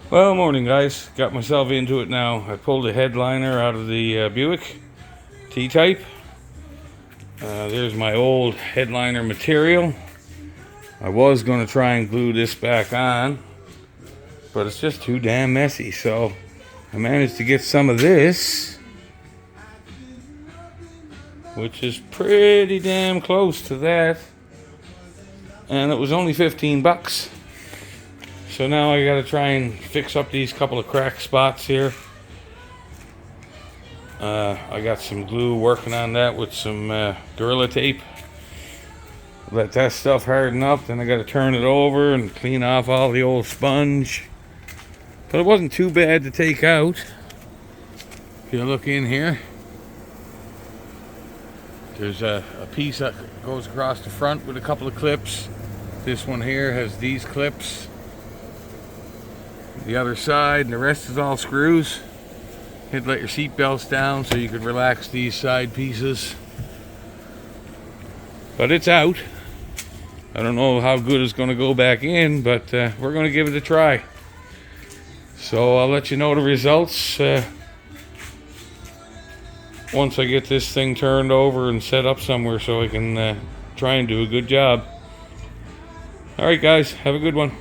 Well, morning guys. Got myself into it now. I pulled the headliner out of the Buick T type. There's my old headliner material. I was going to try and glue this back on, but it's just too damn messy. So I managed to get some of this, which is pretty damn close to that. And it was only 15 bucks. So now I gotta try and fix up these couple of crack spots here. I got some glue, working on that with some Gorilla tape. Let that stuff harden up, then I gotta turn it over and clean off all the old sponge. But it wasn't too bad to take out. If you look in here, there's a piece that goes across the front with a couple of clips. This one here has these clips. The other side, and the rest is all screws. You had to let your seat belts down so you could relax these side pieces. But it's out. I don't know how good it's going to go back in, but we're going to give it a try. So I'll let you know the results once I get this thing turned over and set up somewhere so I can try and do a good job. Alright guys, have a good one.